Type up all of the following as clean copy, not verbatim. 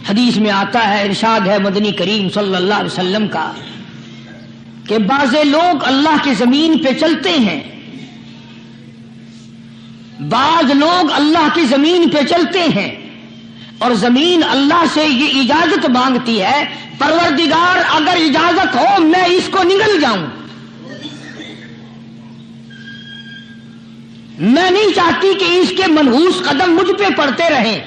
حدیث میں آتا ہے، ارشاد ہے مدنی کریم صلی اللہ علیہ وسلم کا کہ بعض لوگ اللہ کی زمین پہ چلتے ہیں، بعض لوگ اللہ کی زمین پہ چلتے ہیں اور زمین اللہ سے یہ اجازت مانگتی ہے، پروردگار اگر اجازت ہو میں اس کو نگل جاؤں، میں نہیں چاہتی کہ اس کے منحوس قدم مجھ پہ پڑتے رہیں،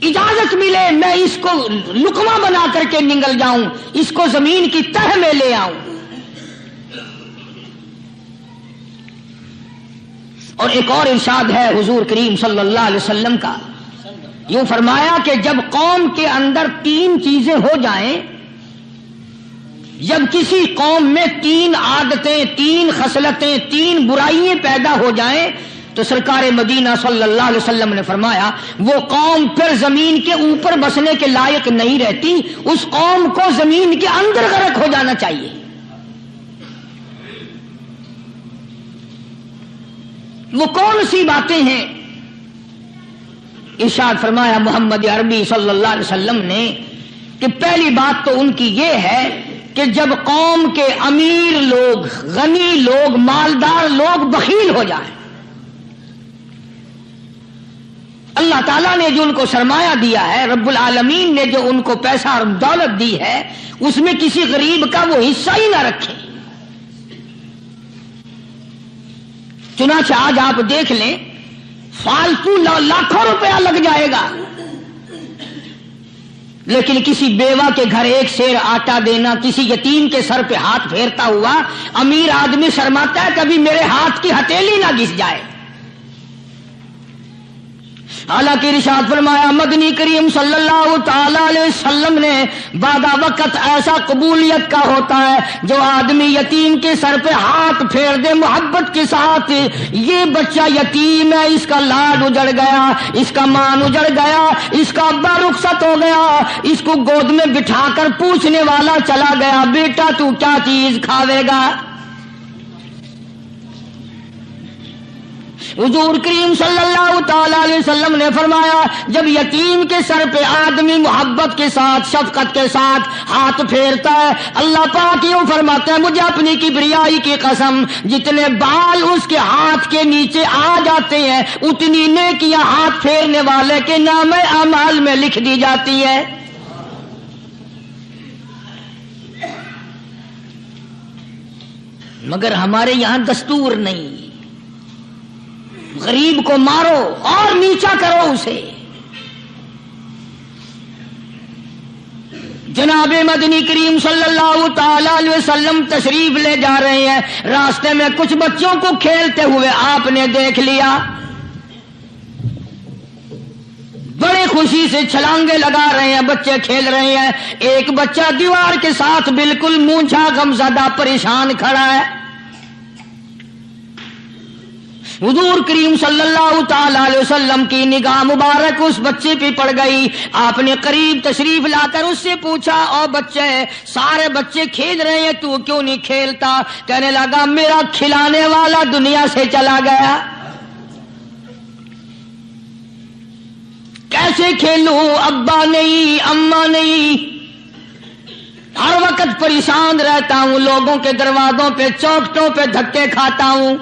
اجازت ملے میں اس کو لقمہ بنا کر کے نگل جاؤں، اس کو زمین کی تہ میں لے آؤں۔ اور ایک اور ارشاد ہے حضور کریم صلی اللہ علیہ وسلم کا، یوں فرمایا کہ جب قوم کے اندر 3 چیزیں ہو جائیں، جب کسی قوم میں 3 عادتیں، 3 خصلتیں، 3 برائیاں پیدا ہو جائیں تو سرکار مدینہ صلی اللہ علیہ وسلم نے فرمایا وہ قوم پھر زمین کے اوپر بسنے کے لائق نہیں رہتی، اس قوم کو زمین کے اندر غرق ہو جانا چاہیے۔ وہ کون سی باتیں ہیں؟ ارشاد فرمایا محمد عربی صلی اللہ علیہ وسلم نے کہ پہلی بات تو ان کی یہ ہے کہ جب قوم کے امیر لوگ، غنی لوگ، مالدار لوگ بخیل ہو جائیں، اللہ تعالیٰ نے جو ان کو سرمایہ دیا ہے، رب العالمین نے جو ان کو پیسہ اور دولت دی ہے، اس میں کسی غریب کا وہ حصہ ہی نہ رکھیں۔ چنانچہ آج آپ دیکھ لیں فالتو لاکھوں روپیہ لگ جائے گا، لیکن کسی بیوہ کے گھر 1 سیر آٹا دینا، کسی یتیم کے سر پہ ہاتھ پھیرتا ہوا امیر آدمی شرماتا ہے کبھی میرے ہاتھ کی ہتھیلی نہ گھس جائے۔ حالانکہ ارشاد فرمایا مدنی کریم صلی اللہ تعالی علیہ وسلم نے بعد وقت ایسا قبولیت کا ہوتا ہے جو آدمی یتیم کے سر پہ ہاتھ پھیر دے محبت کے ساتھ، یہ بچہ یتیم ہے، اس کا لاڈ اجڑ گیا، اس کا مان اجڑ گیا، اس کا ابا رخصت ہو گیا، اس کو گود میں بٹھا کر پوچھنے والا چلا گیا بیٹا تو کیا چیز کھاوے گا؟ حضور کریم صلی اللہ تعالی علیہ وسلم نے فرمایا جب یتیم کے سر پہ آدمی محبت کے ساتھ، شفقت کے ساتھ ہاتھ پھیرتا ہے، اللہ پاک یوں فرماتا ہے مجھے اپنی کبریائی کی قسم جتنے بال اس کے ہاتھ کے نیچے آ جاتے ہیں اتنی نیکیاں ہاتھ پھیرنے والے کے نام اعمال میں لکھ دی جاتی ہے۔ مگر ہمارے یہاں دستور نہیں، غریب کو مارو اور نیچا کرو اسے۔ جناب مدنی کریم صلی اللہ تعالی علیہ وسلم تشریف لے جا رہے ہیں، راستے میں کچھ بچوں کو کھیلتے ہوئے آپ نے دیکھ لیا، بڑے خوشی سے چھلانگے لگا رہے ہیں، بچے کھیل رہے ہیں، ایک بچہ دیوار کے ساتھ بالکل مونجھا غمزدہ پریشان کھڑا ہے۔ حضور کریم صلی اللہ تعالی علیہ وسلم کی نگاہ مبارک اس بچے پہ پڑ گئی، آپ نے قریب تشریف لا کر اس سے پوچھا او بچے، سارے بچے کھیل رہے ہیں تو کیوں نہیں کھیلتا؟ کہنے لگا میرا کھلانے والا دنیا سے چلا گیا، کیسے کھیلوں؟ ابا نہیں، اماں نہیں، ہر وقت پریشان رہتا ہوں، لوگوں کے دروازوں پہ چوکھٹوں پہ دھکے کھاتا ہوں۔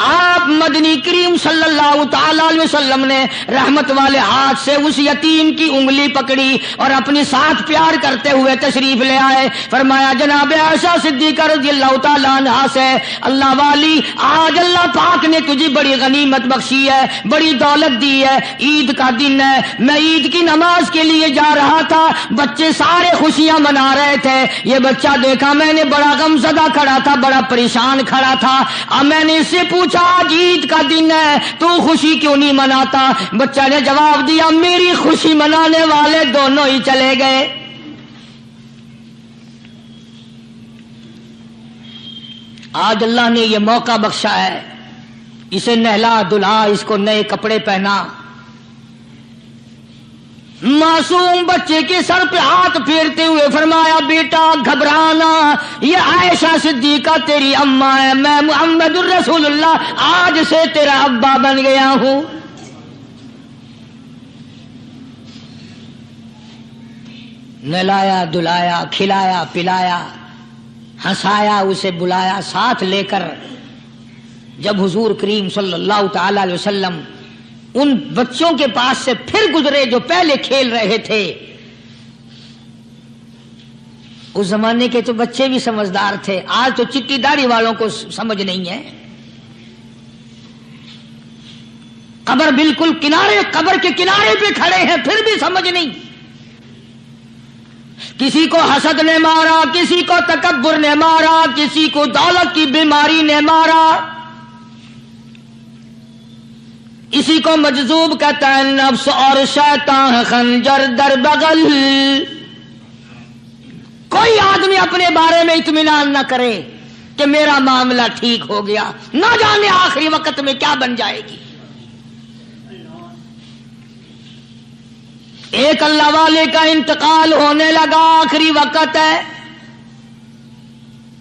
آپ مدنی کریم صلی اللہ تعالی علیہ وسلم نے رحمت والے ہاتھ سے اس یتیم کی انگلی پکڑی اور اپنی ساتھ پیار کرتے ہوئے تشریف لے آئے، فرمایا جناب عائشہ صدیقہ رضی اللہ تعالی عنہا سے اللہ والی آج اللہ پاک نے تجھے بڑی غنیمت بخشی ہے، بڑی دولت دی ہے، عید کا دن ہے، میں عید کی نماز کے لیے جا رہا تھا، بچے سارے خوشیاں منا رہے تھے، یہ بچہ دیکھا میں نے بڑا غمزدہ کھڑا تھا، بڑا پریشان کھڑا تھا، اب میں نے اس سے پوچھا آج عید کا دن ہے تو خوشی کیوں نہیں مناتا؟ بچہ نے جواب دیا میری خوشی منانے والے دونوں ہی چلے گئے۔ آج اللہ نے یہ موقع بخشا ہے، اسے نہلا دھلا، اس کو نئے کپڑے پہنا، मासूम बच्चे के सर पे हाथ फेरते हुए फरमाया, बेटा घबराना, ये आयशा सिद्दीका तेरी अम्मा है, मैं मुहम्मदुर रसूलुल्लाह आज से तेरा अब्बा बन गया हूं। नहलाया धुलाया, खिलाया पिलाया, हंसाया, उसे बुलाया, साथ लेकर जब हुजूर करीम सल्लल्लाहु ताला अलैहि वसल्लम उन बच्चों के पास से फिर गुजरे जो पहले खेल रहे थे। उस जमाने के तो बच्चे भी समझदार थे, आज तो चिट्टी दाढ़ी वालों को समझ नहीं है। कब्र बिल्कुल किनारे, कब्र के किनारे पे खड़े हैं, फिर भी समझ नहीं। किसी को हसद ने मारा, किसी को तकब्बुर ने मारा, किसी को दौलत की बीमारी ने मारा, इसी को मजजूब कहता है। नफ्स और शैतान खंजर दर बगल। कोई आदमी अपने बारे में इत्मीनान न करे कि मेरा मामला ठीक हो गया, ना जाने आखिरी वक्त में क्या बन जाएगी। एक अल्लाह वाले का इंतकाल होने लगा, आखिरी वक्त है।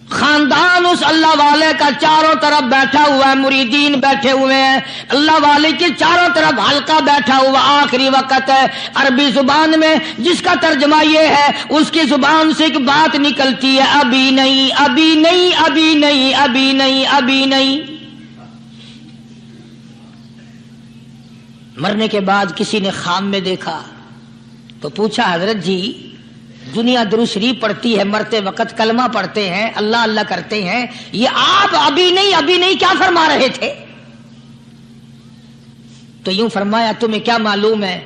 खानदान उस अल्लाह वाले का चारों तरफ बैठा हुआ है, मुरीदीन बैठे हुए हैं, अल्लाह वाले के चारों तरफ हल्का बैठा हुआ, आखिरी वक्त है। अरबी जुबान में जिसका तर्जमा ये है, उसकी जुबान से एक बात निकलती है, अभी नहीं, अभी नहीं, अभी नहीं, अभी नहीं, अभी नहीं। मरने के बाद किसी ने ख्वाब में देखा तो पूछा, हजरत जी दुनिया दुरूद शरीफ पढ़ती है, मरते वक्त कलमा पढ़ते हैं, अल्लाह अल्लाह करते हैं, ये आप अभी नहीं क्या फरमा रहे थे? तो यूं फरमाया, तुम्हें क्या मालूम है,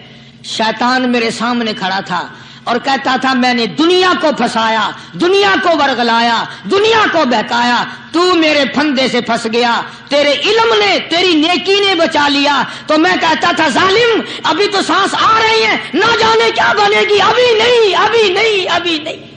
शैतान मेरे सामने खड़ा था और कहता था मैंने दुनिया को फंसाया, दुनिया को वर्गलाया, दुनिया को बहकाया, तू मेरे फंदे से फंस गया, तेरे इल्म ने, तेरी नेकी ने बचा लिया। तो मैं कहता था जालिम अभी तो सांस आ रही है, ना जाने क्या बनेगी, अभी नहीं, अभी नहीं, अभी नहीं।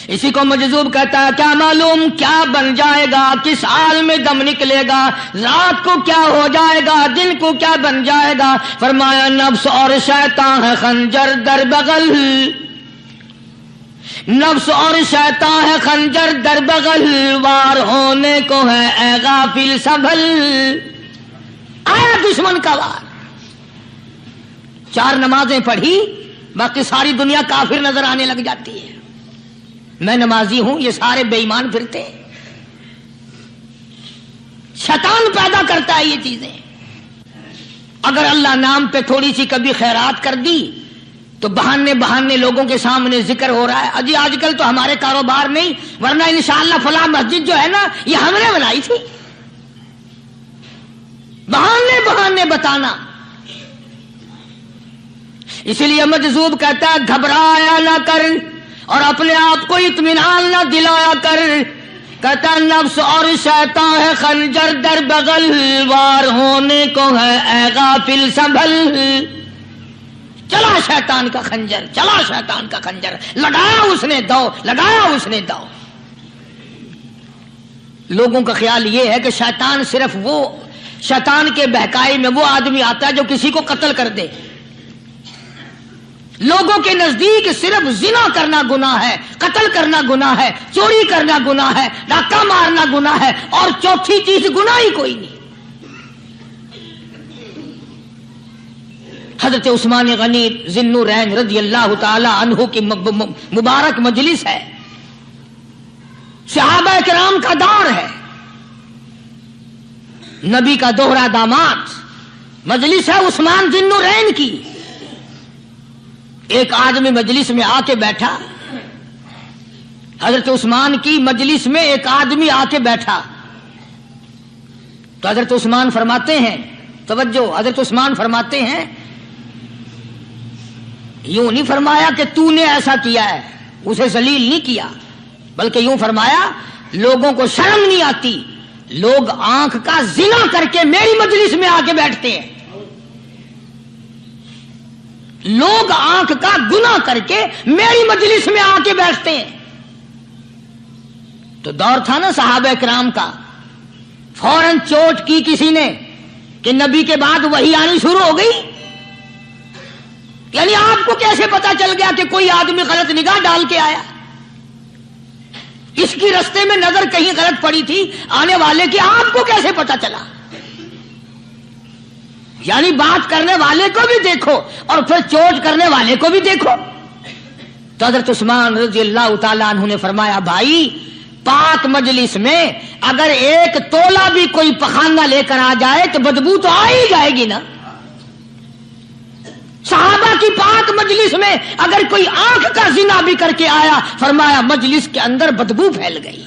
इसी को मजजूब कहता है, क्या मालूम क्या बन जाएगा, किस हाल में दम निकलेगा, रात को क्या हो जाएगा, दिन को क्या बन जाएगा। फरमाया, नफ्स और शैतान है खंजर दर बगल, नफ्स और शैतान है खंजर दर बगल, वार होने को है ऐ गाफिल संभल। आया दुश्मन का वार। 4 नमाजें पढ़ी, बाकी सारी दुनिया काफिर नजर आने लग जाती है। मैं नमाजी हूं, ये सारे बेईमान फिरते हैं। शैतान पैदा करता है ये चीजें। अगर अल्लाह नाम पे थोड़ी सी कभी खैरात कर दी तो बहाने बहाने लोगों के सामने जिक्र हो रहा है, अजी आजकल तो हमारे कारोबार नहीं, वरना इंशाअल्लाह फला मस्जिद जो है ना ये हमने बनाई थी। बहाने बहाने बताना। इसलिए मजजूब कहता है, घबराया ना कर और अपने आप को इत्मीनान न दिलाया कर। कहता नफ्स और शैतान है खंजर दर बगल, वार होने को है ऐ गाफिल संभल। चला शैतान का खंजर, चला शैतान का खंजर, लगाया उसने दाव, लगाया उसने दाव। लोगों का ख्याल यह है कि शैतान सिर्फ वो, शैतान के बहकाए में वो आदमी आता है जो किसी को कत्ल कर दे। लोगों के नजदीक सिर्फ जिना करना गुनाह है, कत्ल करना गुनाह है, चोरी करना गुनाह है, डाका मारना गुनाह है, और चौथी चीज गुनाह ही कोई नहीं। हजरत उस्मान गनी ज़िन्नुरैन रज़ी अल्लाह ताला अन्हु की मुबारक मजलिस है, सहाबा किराम का दौर है, नबी का दोहरा दामाद, मजलिस है उस्मान ज़िन्नुरैन की। एक आदमी मजलिस में आके बैठा, हजरत उस्मान की मजलिस में एक आदमी आके बैठा तो हजरत उस्मान फरमाते हैं, तवज्जो, हजरत उस्मान फरमाते हैं, यूं नहीं फरमाया कि तूने ऐसा किया है, उसे जलील नहीं किया, बल्कि यूं फरमाया लोगों को शर्म नहीं आती, लोग आंख का जिना करके मेरी मजलिस में आके बैठते हैं, लोग आंख का गुनाह करके मेरी मजलिस में आके बैठते हैं। तो दौर था ना सहाबा किराम का, फौरन चोट की किसी ने कि नबी के बाद वही आनी शुरू हो गई। यानी आपको कैसे पता चल गया कि कोई आदमी गलत निगाह डाल के आया? इसकी रास्ते में नजर कहीं गलत पड़ी थी आने वाले की, आपको कैसे पता चला? यानी बात करने वाले को भी देखो और फिर चोट करने वाले को भी देखो। तो हज़रत उस्मान रज़ियल्लाहु ताला अन्हु ने फरमाया, भाई पाक मजलिस में अगर एक तोला भी कोई पखाना लेकर आ जाए तो बदबू तो आ ही जाएगी ना। सहाबा की पाक मजलिस में अगर कोई आंख का जिना भी करके आया, फरमाया मजलिस के अंदर बदबू फैल गई।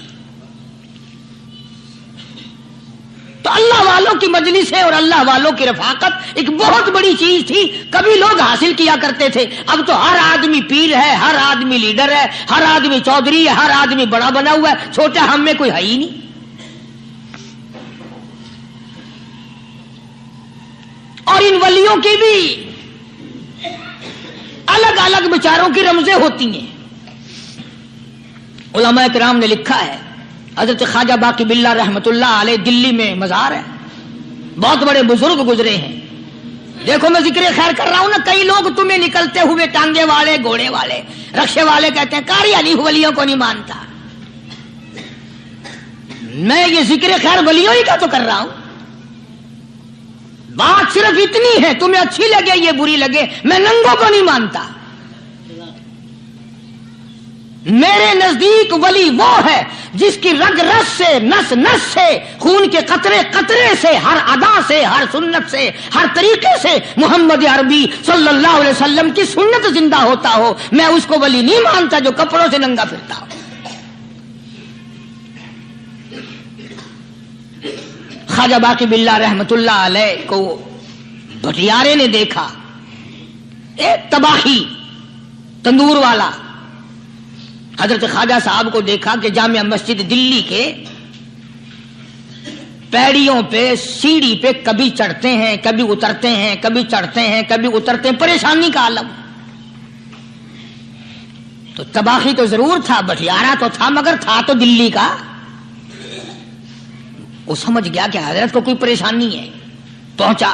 तो अल्लाह वालों की मजलिस है और अल्लाह वालों की रफाकत एक बहुत बड़ी चीज थी, कभी लोग हासिल किया करते थे। अब तो हर आदमी पीर है, हर आदमी लीडर है, हर आदमी चौधरी है, हर आदमी बड़ा बना हुआ है, छोटा हम में कोई है ही नहीं। और इन वलियों की भी अलग अलग विचारों की रमजें होती हैं। उलमा किराम ने लिखा है, हजरत ख्वाजा बाकी बिल्ला रहमतुल्लाह अलैह दिल्ली में मजार है, बहुत बड़े बुजुर्ग गुजरे हैं। देखो मैं जिक्र खैर कर रहा हूं ना, कई लोग तुम्हें निकलते हुए टांगे वाले, घोड़े वाले, रक्षे वाले कहते हैं कारी अली वलियों को नहीं मानता। मैं ये जिक्र खैर वलियों ही का तो कर रहा हूं। बात सिर्फ इतनी है, तुम्हें अच्छी लगे ये बुरी लगे, मैं नंगों को नहीं मानता। मेरे नजदीक वली वो है जिसकी रग रस से, नस नस से, खून के कतरे कतरे से, हर अदा से, हर सुन्नत से, हर तरीके से मोहम्मद अरबी सल्लल्लाहु अलैहि वसल्लम की सुन्नत जिंदा होता हो। मैं उसको वली नहीं मानता जो कपड़ों से नंगा फिरता हो। ख्वाजा बाकी बिल्ला रहमतुल्लाह अलैह को भटियारे ने देखा, एक तबाही तंदूर वाला। हजरत ख्वाजा साहब को देखा कि जामिया मस्जिद दिल्ली के पैड़ियों पे, सीढ़ी पे कभी चढ़ते हैं, कभी उतरते हैं, कभी चढ़ते हैं, कभी उतरते हैं, परेशानी का आलम। तो तबाही तो जरूर था, भटियारा तो था, मगर था तो दिल्ली का। वो समझ गया कि हजरत को कोई परेशानी है। पहुंचा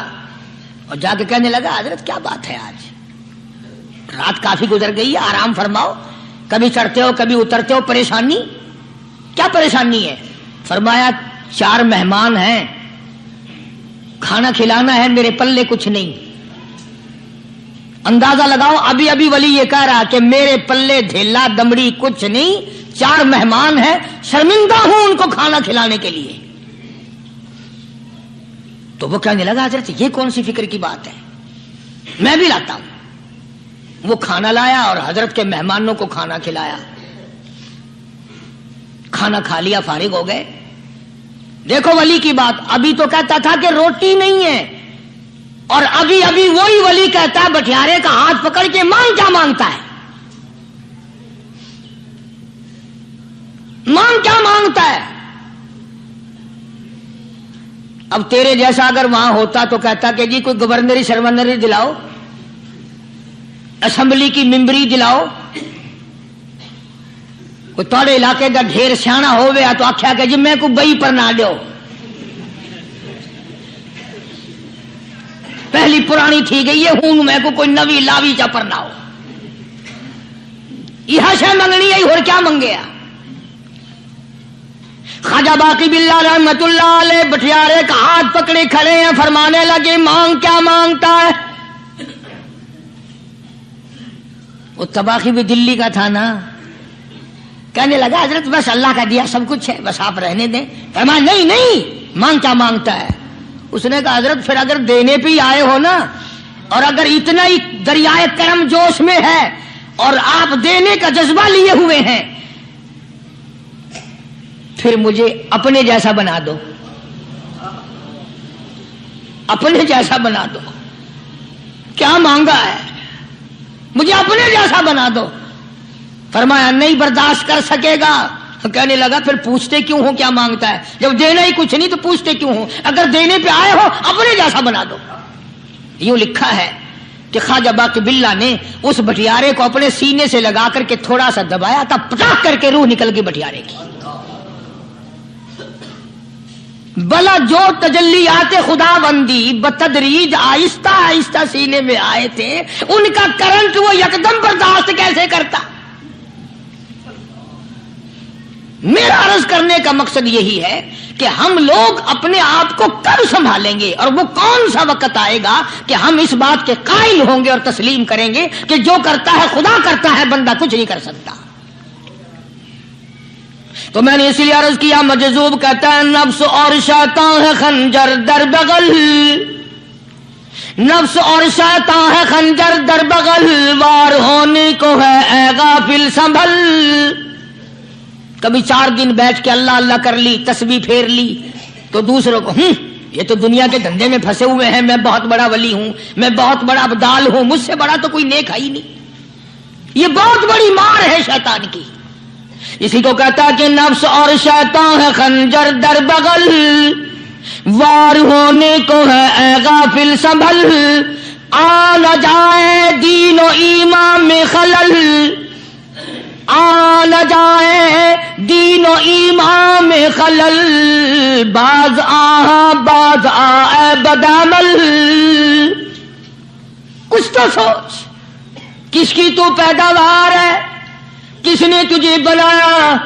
और जाके कहने लगा, हजरत क्या बात है, आज रात काफी गुजर गई है, आराम फरमाओ, कभी चढ़ते हो कभी उतरते हो, परेशानी क्या परेशानी है? फरमाया 4 मेहमान हैं, खाना खिलाना है, मेरे पल्ले कुछ नहीं। अंदाजा लगाओ, अभी अभी वली ये कह रहा कि मेरे पल्ले ढेला दमड़ी कुछ नहीं, 4 मेहमान हैं, शर्मिंदा हूं उनको खाना खिलाने के लिए। तो वो कहने लगा, हजरत ये कौन सी फिक्र की बात है, मैं भी लाता हूं। वो खाना लाया और हजरत के मेहमानों को खाना खिलाया। खाना खा लिया, फारिग हो गए। देखो वली की बात, अभी तो कहता था कि रोटी नहीं है, और अभी अभी वही वली कहता है बटियारे का हाथ पकड़ के, मांग क्या मांगता है, मांग क्या मांगता है। अब तेरे जैसा अगर वहां होता तो कहता कि जी कोई गवर्नरी शर्मनरी दिलाओ, असेंबली की मेंबरी दिलाओ, कोई तोड़े इलाके का ढेर सियाना हो गया तो आख्या कि जी मैं को बई पर ना दो, पहली पुरानी थी गई है हूं, मैं को कोई नवी लावी चा पर ना हो। यह शय मंगनी है, और क्या मंगेया। ख्वाजा बाकी बिल्ला रहमतुल्लाह अलैह बटियारे का हाथ पकड़े खड़े हैं, फरमाने लगे, मांग क्या मांगता है। वो तबाही भी दिल्ली का था ना, कहने लगा, हजरत बस अल्लाह का दिया सब कुछ है, बस आप रहने दें। फरमाया नहीं नहीं, मांग क्या मांगता है। उसने कहा, हजरत फिर अगर देने पे ही आए हो ना, और अगर इतना ही दरियाए करम जोश में है और आप देने का जज्बा लिए हुए हैं, फिर मुझे अपने जैसा बना दो, अपने जैसा बना दो। क्या मांगा है, मुझे अपने जैसा बना दो। फरमाया नहीं बर्दाश्त कर सकेगा। कहने लगा, फिर पूछते क्यों हो क्या मांगता है, जब देना ही कुछ नहीं तो पूछते क्यों हो, अगर देने पे आए हो अपने जैसा बना दो। यूं लिखा है कि ख्वाजा बाकी बिल्ला ने उस बटियारे को अपने सीने से लगा करके थोड़ा सा दबाया था, पटाख करके रूह निकल गई बटियारे की। بلا جو تجلیات خدا بندی بتدریج آہستہ آہستہ سینے میں آئے تھے، ان کا کرنٹ وہ یکدم برداشت کیسے کرتا؟ میرا عرض کرنے کا مقصد یہی ہے کہ ہم لوگ اپنے آپ کو کب سنبھالیں گے، اور وہ کون سا وقت آئے گا کہ ہم اس بات کے قائل ہوں گے اور تسلیم کریں گے کہ جو کرتا ہے خدا کرتا ہے، بندہ کچھ نہیں کر سکتا۔ تو میں نے اس لیے عرض کیا، مجذوب کہتا ہے نفس اور شیطان ہے خنجر در بغل، نفس اور شیطان ہے خنجر در بغل، وار ہونے کو ہے اے غافل سنبھل۔ کبھی 4 دن بیٹھ کے اللہ اللہ کر لی، تسبیح پھیر لی، تو دوسروں کو یہ تو دنیا کے دھندے میں پھنسے ہوئے ہیں، میں بہت بڑا ولی ہوں، میں بہت بڑا ابدال ہوں، مجھ سے بڑا تو کوئی نیک ہے ہی نہیں۔ یہ بہت بڑی مار ہے شیطان کی۔ اسی کو کہتا کہ نفس اور شیطان ہے خنجر در بغل، وار ہونے کو ہے اے غافل سنبھل، آ نہ جائے دین و ایمان میں خلل، آ نہ جائے دین و ایمان میں خلل، باز باز اے بدعمل۔ کچھ تو سوچ، کس کی تو پیداوار ہے، کس نے تجھے بنایا،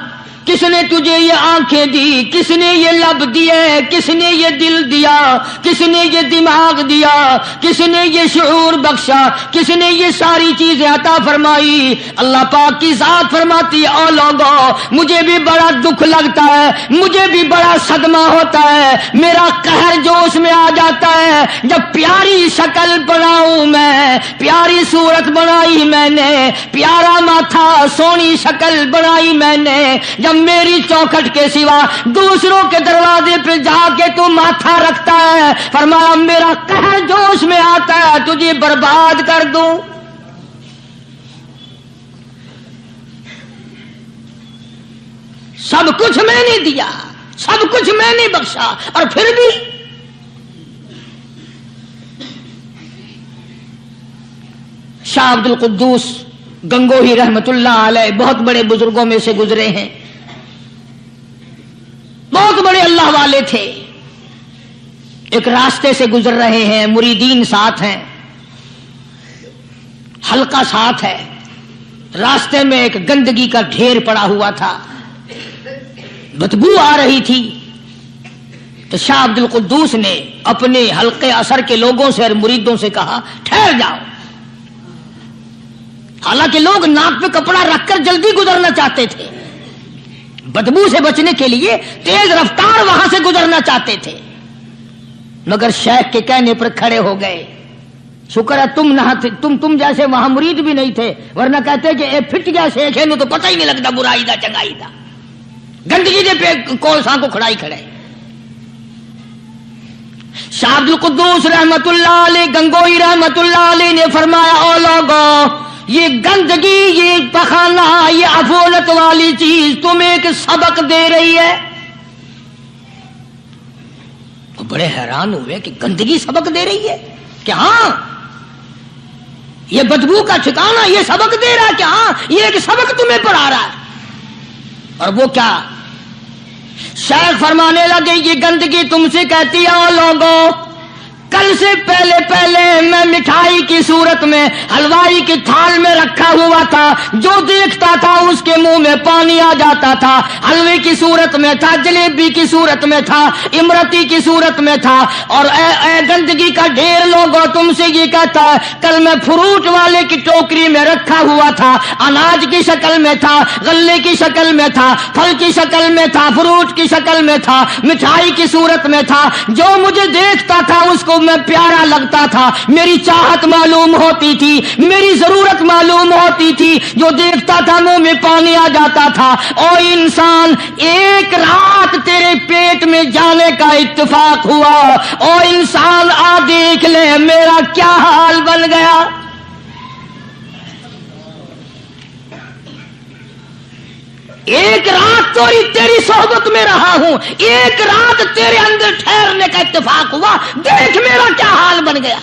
کس نے تجھے یہ آنکھیں دی، کس نے یہ لب دیے، کس نے یہ دل دیا، کس نے یہ دماغ دیا، کس نے یہ شعور بخشا، کس نے یہ ساری چیزیں عطا فرمائی؟ اللہ پاک کی ذات فرماتی ہے، او لوگو مجھے بھی بڑا دکھ لگتا ہے، مجھے بھی بڑا صدمہ ہوتا ہے، میرا قہر جوش میں آ جاتا ہے جب پیاری شکل بناؤں میں، پیاری صورت بنائی میں نے، پیارا ماتھا سونی شکل بنائی میں نے، جب میری چوکھٹ کے سوا دوسروں کے دروازے پہ جا کے تو ماتھا رکھتا ہے، فرمایا میرا قہر جوش میں آتا ہے تجھے برباد کر دوں۔ سب کچھ میں نے دیا، سب کچھ میں نے بخشا، اور پھر بھی شاہ عبد القدوس گنگوہی رحمت اللہ علیہ بہت بڑے بزرگوں میں سے گزرے ہیں، بہت بڑے اللہ والے تھے۔ ایک راستے سے گزر رہے ہیں، مریدین ساتھ ہیں، حلقہ ساتھ ہے، راستے میں ایک گندگی کا ڈھیر پڑا ہوا تھا، بدبو آ رہی تھی، تو شاہ عبد القدوس نے اپنے حلقے اثر کے لوگوں سے اور مریدوں سے کہا ٹھہر جاؤ۔ حالانکہ لوگ ناک پہ کپڑا رکھ کر جلدی گزرنا چاہتے تھے، بدبو سے بچنے کے لیے تیز رفتار وہاں سے گزرنا چاہتے تھے، مگر شیخ کے کہنے پر کھڑے ہو گئے۔ شکر ہے تم نہ تھے، تم جیسے وہاں مرید بھی نہیں تھے، ورنہ کہتے کہ اے پھٹ گیا شیخ ہے نو تو پتہ ہی نہیں لگتا برائی دا چنگائی دا، گندگی دے پہ کولساں کو کھڑائی کھڑے۔ شاہ عبد القدوس رحمت اللہ علیہ گنگوئی رحمت اللہ علیہ نے فرمایا او لوگو، یہ گندگی، یہ پخانہ، یہ عفونت والی چیز تمہیں ایک سبق دے رہی ہے۔ وہ بڑے حیران ہوئے کہ گندگی سبق دے رہی ہے کہ ہاں یہ بدبو کا ٹھکانہ یہ سبق دے رہا ہے کہ ہاں یہ ایک سبق تمہیں پڑھا رہا ہے۔ اور وہ کیا؟ شیخ فرمانے لگے یہ گندگی تم سے کہتی ہے او لوگوں، کل سے پہلے میں مٹھائی کی صورت میں حلوائی کی تھال میں رکھا ہوا تھا، جو دیکھتا تھا اس کے منہ میں پانی آ جاتا تھا، حلوے کی صورت میں تھا، جلیبی کی صورت میں تھا، امرتی کی صورت میں تھا، اور اے گندگی کا ڈھیر لوگوں تم سے یہ کہتا ہے کل میں فروٹ والے کی ٹوکری میں رکھا ہوا تھا، اناج کی شکل میں تھا، غلے کی شکل میں تھا، پھل کی شکل میں تھا، فروٹ کی شکل میں تھا، مٹھائی کی صورت میں تھا، جو مجھے دیکھتا تھا اس کو میں پیارا لگتا تھا، میری چاہت معلوم ہوتی تھی، میری ضرورت معلوم ہوتی تھی، جو دیکھتا تھا منہ میں پانی آ جاتا تھا۔ او انسان، ایک رات تیرے پیٹ میں جانے کا اتفاق ہوا، او انسان آ دیکھ لے میرا کیا حال بن گیا۔ ایک رات تیری صحبت میں رہا ہوں، ایک رات تیرے اندر ٹھہرنے کا اتفاق ہوا، دیکھ میرا کیا حال بن گیا۔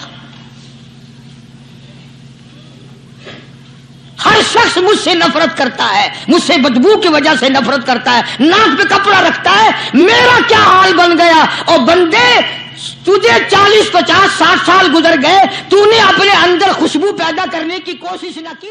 ہر شخص مجھ سے نفرت کرتا ہے، مجھ سے بدبو کی وجہ سے نفرت کرتا ہے، ناک پہ کپڑا رکھتا ہے، میرا کیا حال بن گیا؟ اور بندے تجھے 40 50 60 سال گزر گئے، تو نے اپنے اندر خوشبو پیدا کرنے کی کوشش نہ کی۔